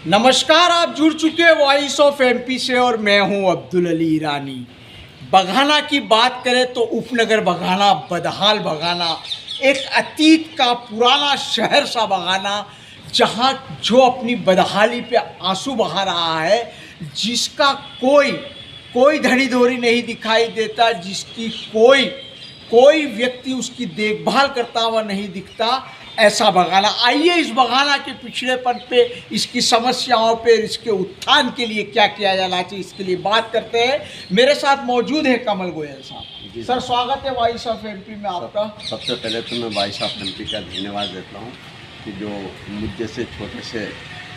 नमस्कार, आप जुड़ चुके हैं वॉइस ऑफ एमपी से और मैं हूं अब्दुल अली ईरानी। बघाना की बात करें तो उपनगर बघाना, बदहाल बघाना, एक अतीत का पुराना शहर सा बघाना, जहां जो अपनी बदहाली पे आंसू बहा रहा है, जिसका कोई धड़ी धोरी नहीं दिखाई देता, जिसकी कोई व्यक्ति उसकी देखभाल करता हुआ नहीं दिखता, ऐसा बघाना। आइए इस बघाना के पिछड़ेपन पे, इसकी समस्याओं पे, इसके उत्थान के लिए क्या किया जाना चाहिए, इसके लिए बात करते हैं। मेरे साथ मौजूद है कमल गोयल साहब। सर, स्वागत है वॉइस ऑफ एमपी में आपका। सबसे पहले तो मैं वॉइस ऑफ एमपी का धन्यवाद देता हूँ कि जो मुझ जैसे छोटे से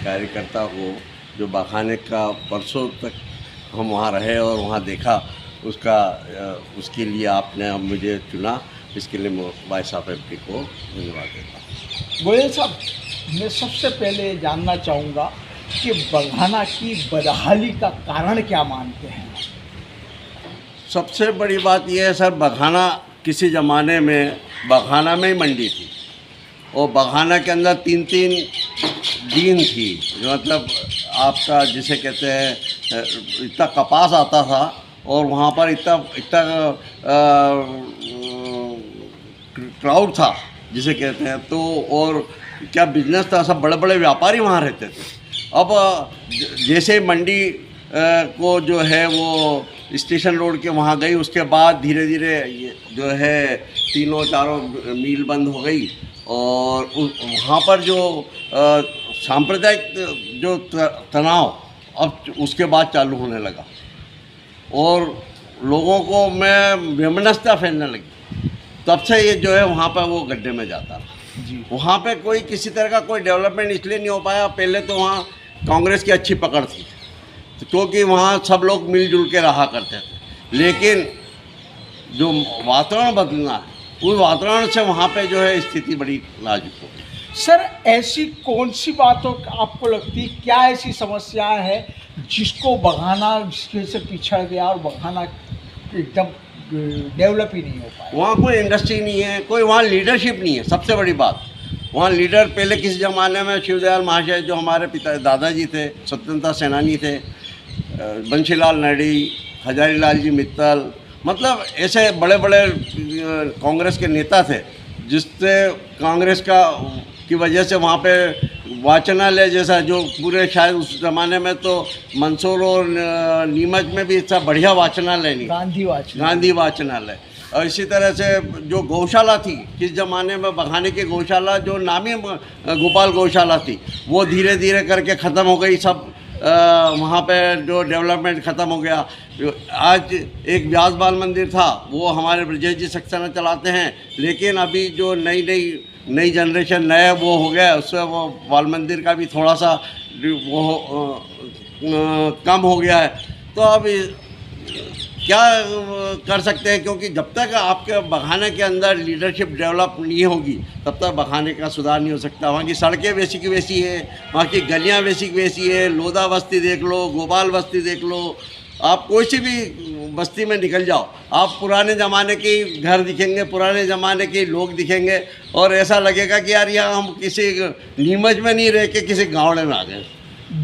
कार्यकर्ता को जो बघाने का परसों तक हम वहाँ रहे और वहाँ देखा, उसके लिए आपने मुझे चुना, इसके लिए मैं वॉइस ऑफ एमपी को धन्यवाद देता हूँ। गोयल साहब, मैं सबसे पहले जानना चाहूँगा कि बघाना की बदहाली का कारण क्या मानते हैं? सबसे बड़ी बात यह है सर, बघाना किसी ज़माने में बघाना में ही मंडी थी और बघाना के अंदर 3-3 दिन थी, मतलब आपका जिसे कहते हैं इतना कपास आता था और वहाँ पर इतना क्राउड था जिसे कहते हैं, तो और क्या बिजनेस था, सब बड़े बड़े व्यापारी वहाँ रहते थे। अब जैसे मंडी को जो है वो स्टेशन रोड के वहाँ गई, उसके बाद धीरे धीरे जो है 3-4 मील बंद हो गई और वहाँ पर जो सांप्रदायिक जो तनाव अब उसके बाद चालू होने लगा और लोगों को में वैमनस्यता फैलने लगी। तब से ये जो है वहाँ पर वो गड्ढे में जाता रहा। वहाँ पे कोई किसी तरह का कोई डेवलपमेंट इसलिए नहीं हो पाया, पहले तो वहाँ कांग्रेस की अच्छी पकड़ थी, तो क्योंकि वहाँ सब लोग मिलजुल के रहा करते थे, लेकिन जो वातावरण बदलना है, उस वातावरण से वहाँ पे जो है स्थिति बड़ी नाजुक हो गई। सर, ऐसी कौन सी बातों आपको लगती है, क्या ऐसी समस्याएं हैं जिसको बघाना जिसके से पिछड़ गया और बघाना एकदम डेवलप ही नहीं हो पाया? वहाँ कोई इंडस्ट्री नहीं है, कोई वहाँ लीडरशिप नहीं है। सबसे बड़ी बात, वहाँ लीडर पहले किसी ज़माने में शिवदयाल महाशय जो हमारे पिता दादाजी थे, स्वतंत्रता सेनानी थे, बंशीलाल नडी, हजारीलाल जी मित्तल, मतलब ऐसे बड़े बड़े कांग्रेस के नेता थे, जिससे कांग्रेस की वजह से वहाँ पे वाचनालय जैसा जो पूरे शायद उस ज़माने में तो मंदसौर और नीमच में भी इतना बढ़िया वाचनालय नहीं, गांधी वाचनालय। और इसी तरह से जो गौशाला थी, किस ज़माने में बघाने की गौशाला जो नामी गोपाल गौशाला थी, वो धीरे धीरे करके ख़त्म हो गई। सब वहाँ पे जो डेवलपमेंट ख़त्म हो गया। आज एक व्यास बाल मंदिर था, वो हमारे ब्रजेश जी सक्सेना चलाते हैं, लेकिन अभी जो नई जनरेशन नया वो हो गया, उससे वो बाल मंदिर का भी थोड़ा सा वो कम हो गया है। तो अब क्या कर सकते हैं, क्योंकि जब तक आपके बघाने के अंदर लीडरशिप डेवलप नहीं होगी, तब तक बघाने का सुधार नहीं हो सकता। वहाँ की सड़कें वैसी की वैसी है, वहाँ की गलियाँ वैसी की वैसी है। लोधा बस्ती देख लो, गोपाल बस्ती देख लो, आप कोई सी भी बस्ती में निकल जाओ, आप पुराने ज़माने के घर दिखेंगे, पुराने ज़माने के लोग दिखेंगे और ऐसा लगेगा कि यार यहाँ हम किसी नीमच में नहीं रह के किसी गाँव में आ गए।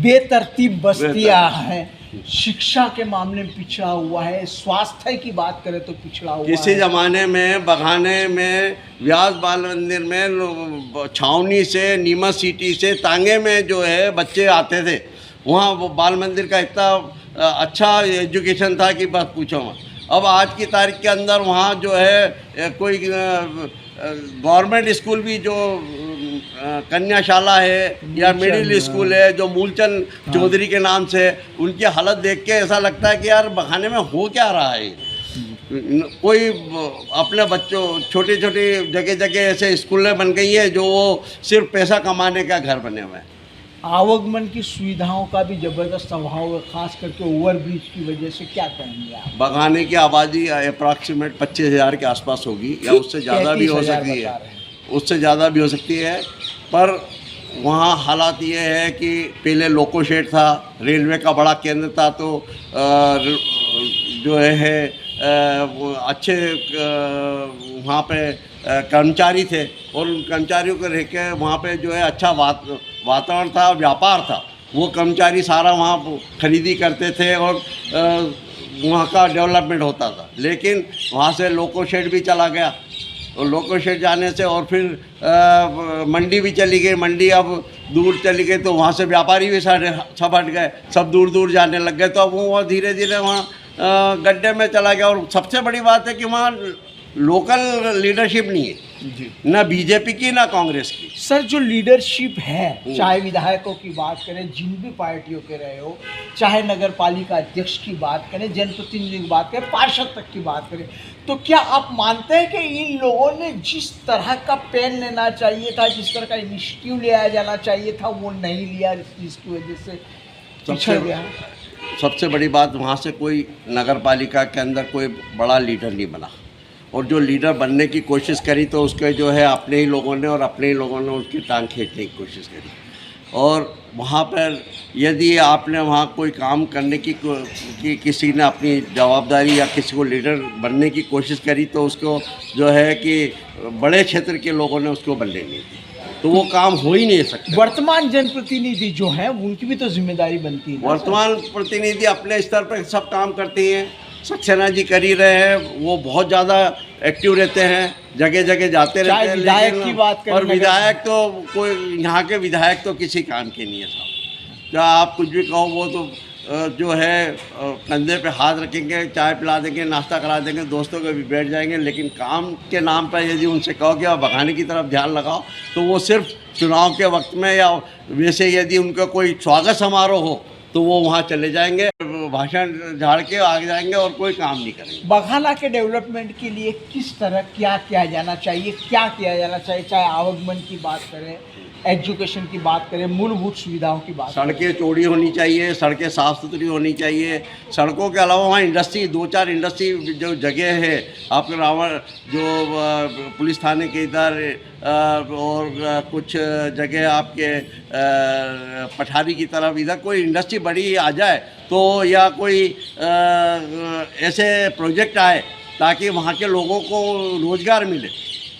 बेतरतीब बस्तियाँ हैं, शिक्षा के मामले में पिछड़ा हुआ है, स्वास्थ्य की बात करें तो पिछड़ा हुआ है। किसी ज़माने में बघाने में व्यास बाल मंदिर में छावनी से, नीमच सिटी से, तांगे में जो है बच्चे आते थे, वहाँ वो बाल मंदिर का इतना अच्छा एजुकेशन था कि बस पूछो मत। अब आज की तारीख के अंदर वहाँ जो है कोई गवर्नमेंट स्कूल भी जो कन्याशाला है या मिडिल स्कूल है जो मूलचंद चौधरी के नाम से, उनकी हालत देख के ऐसा लगता है कि यार बघाने में हो क्या रहा है। कोई अपने बच्चों छोटे जगह जगह ऐसे स्कूलें बन गई है जो वो सिर्फ पैसा कमाने का घर बने हुए हैं। आवागमन की सुविधाओं का भी ज़बरदस्त अभाव है, खास करके ओवरब्रिज की वजह से। क्या कहेंगे आप? बघाने की आबादी अप्रॉक्सीमेट 25,000 के आसपास होगी या उससे ज़्यादा भी हो सकती है, उससे ज़्यादा भी हो सकती है। पर वहाँ हालात ये है कि पहले लोको शेड था, रेलवे का बड़ा केंद्र था, तो जो है वो अच्छे वहाँ पे कर्मचारी थे और उन कर्मचारियों को रह के वहाँ पे जो है अच्छा वातावरण था, व्यापार था। वो कर्मचारी सारा वहाँ खरीदी करते थे और वहाँ का डेवलपमेंट होता था। लेकिन वहाँ से लोको शेड भी चला गया और लोको शेड जाने से और फिर मंडी भी चली गई। मंडी अब दूर चली गई तो वहाँ से व्यापारी भी सारे सब हट गए, सब दूर दूर जाने लग गए। तो अब वो धीरे धीरे वहाँ गड्ढे में चला गया। और सबसे बड़ी बात है कि वहाँ लोकल लीडरशिप नहीं है, ना बीजेपी की ना कांग्रेस की। सर, जो लीडरशिप है, चाहे विधायकों की बात करें, जिन भी पार्टियों के रहे हो, चाहे नगर पालिका अध्यक्ष की बात करें, जनप्रतिनिधि की बात करें, पार्षद तक की बात करें, तो क्या आप मानते हैं कि इन लोगों ने जिस तरह का पेन लेना चाहिए था, जिस तरह का इनिशिएटिव लिया जाना चाहिए था, वो नहीं लिया, जिसकी वजह से पिछड़ गया? सबसे बड़ी बात, वहाँ से कोई नगर पालिका के अंदर कोई बड़ा लीडर नहीं बना, और जो लीडर बनने की कोशिश करी तो उसके जो है अपने ही लोगों ने उसकी टांग खींचने की कोशिश करी। और वहाँ पर यदि आपने वहाँ कोई काम करने की किसी ने अपनी जवाबदारी या किसी को लीडर बनने की कोशिश करी तो उसको जो है कि बड़े क्षेत्र के लोगों ने उसको बनने नहीं दी, तो वो काम हो ही नहीं सकता। वर्तमान जनप्रतिनिधि जो हैं उनकी भी तो जिम्मेदारी बनती है। वर्तमान प्रतिनिधि अपने स्तर पर सब काम करते हैं। सक्सेना जी कर ही रहे हैं, वो बहुत ज़्यादा एक्टिव रहते हैं, जगह जगह जाते रहते हैं। विधायक की बात करें, और विधायक तो कोई यहाँ के विधायक तो किसी काम के नहीं है साहब। क्या आप कुछ भी कहो, वो तो जो है कंधे पे हाथ रखेंगे, चाय पिला देंगे, नाश्ता करा देंगे, दोस्तों के भी बैठ जाएंगे। लेकिन काम के नाम पर यदि उनसे कहो कि आप भगाने की तरफ ध्यान लगाओ तो वो सिर्फ चुनाव के वक्त में या वैसे यदि उनका कोई स्वागत समारोह हो तो वो वहाँ चले जाएंगे, भाषण झाड़ के आगे जाएंगे और कोई काम नहीं करेंगे। बघाना के डेवलपमेंट के लिए किस तरह क्या किया जाना चाहिए, क्या किया जाना चाहिए? चाहे आवागमन की बात करें, एजुकेशन की बात करें, मूलभूत सुविधाओं की बात करें। सड़कें चौड़ी होनी चाहिए, सड़कें साफ़ सुथरी होनी चाहिए। सड़कों के अलावा वहाँ इंडस्ट्री, 2-4 इंडस्ट्री जो जगह है आपके रावण जो पुलिस थाने के इधर और कुछ जगह आपके पठारी की तरफ इधर कोई इंडस्ट्री बड़ी आ जाए तो, या कोई ऐसे प्रोजेक्ट आए ताकि वहाँ के लोगों को रोज़गार मिले।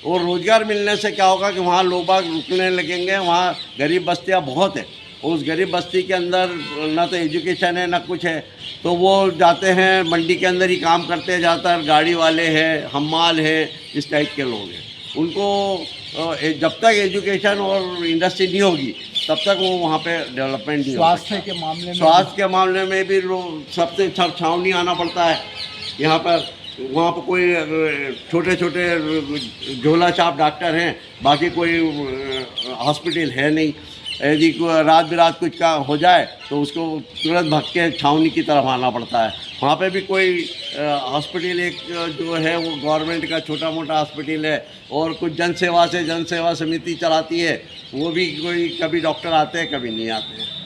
और रोज़गार मिलने से क्या होगा कि वहाँ लोग बाग रुकने लगेंगे। वहाँ गरीब बस्तियाँ बहुत है, उस गरीब बस्ती के अंदर ना तो एजुकेशन है ना कुछ है, तो वो जाते हैं मंडी के अंदर ही काम करते हैं। ज़्यादातर गाड़ी वाले हैं, हम्माल है, इस टाइप के लोग हैं। उनको जब तक एजुकेशन और इंडस्ट्री नहीं होगी तब तक वो वहाँ पे डेवलपमेंट नहीं होगा। स्वास्थ्य के मामले में भी सबसे छावनी आना पड़ता है यहाँ पर। वहाँ पर कोई छोटे छोटे झोला छाप डॉक्टर हैं, बाकी कोई हॉस्पिटल है नहीं। यदि रात बिरात कुछ का हो जाए तो उसको तुरंत भाग के छावनी की तरफ आना पड़ता है। वहाँ पे भी कोई हॉस्पिटल एक जो है वो गवर्नमेंट का छोटा मोटा हॉस्पिटल है, और कुछ जनसेवा समिति चलाती है, वो भी कोई कभी डॉक्टर आते हैं कभी नहीं आते हैं।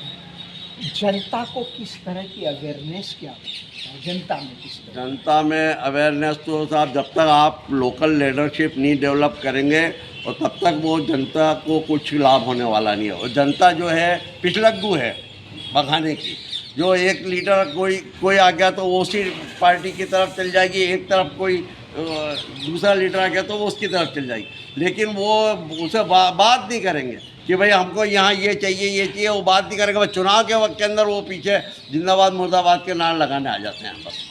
जनता को किस तरह की अवेयरनेस क्या जनता में किस तरह? जनता में अवेयरनेस तो साहब जब तक आप लोकल लीडरशिप नहीं डेवलप करेंगे और तब तक वो जनता को कुछ लाभ होने वाला नहीं है। और जनता जो है पिछलग्गू है बघाने की। जो एक लीडर कोई आ गया तो वो उसी पार्टी की तरफ चल जाएगी, एक तरफ कोई दूसरा लीडर आ गया तो वो उसकी तरफ चल जाएगी। लेकिन वो उसे बात नहीं करेंगे कि भाई हमको यहाँ ये चाहिए, वो बात नहीं करेंगे। चुनाव के वक्त के अंदर वो पीछे जिंदाबाद मुर्दाबाद के नारे लगाने आ जाते हैं बस।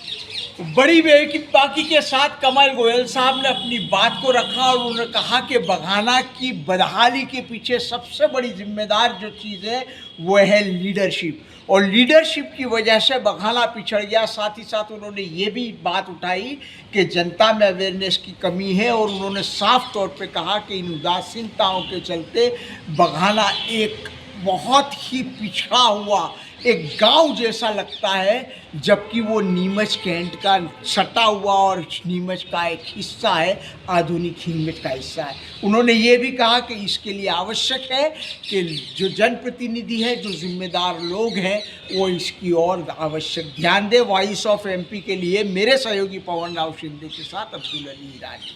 बड़ी बेबाकी के साथ कमल गोयल साहब ने अपनी बात को रखा और उन्होंने कहा कि बघाना की बदहाली के पीछे सबसे बड़ी जिम्मेदार जो चीज़ है वो है लीडरशिप, और लीडरशिप की वजह से बघाना पिछड़ गया। साथ ही साथ उन्होंने ये भी बात उठाई कि जनता में अवेयरनेस की कमी है, और उन्होंने साफ तौर पे कहा कि इन उदासीनताओं के चलते बघाना एक बहुत ही पिछड़ा हुआ एक गांव जैसा लगता है, जबकि वो नीमच कैंट का सटा हुआ और नीमच का एक हिस्सा है, आधुनिक नीमच का हिस्सा है। उन्होंने ये भी कहा कि इसके लिए आवश्यक है कि जो जनप्रतिनिधि है, जो जिम्मेदार लोग हैं, वो इसकी ओर आवश्यक ध्यान दें। वॉइस ऑफ एमपी के लिए मेरे सहयोगी पवन राव शिंदे के साथ अब्दुल अली ईरानी।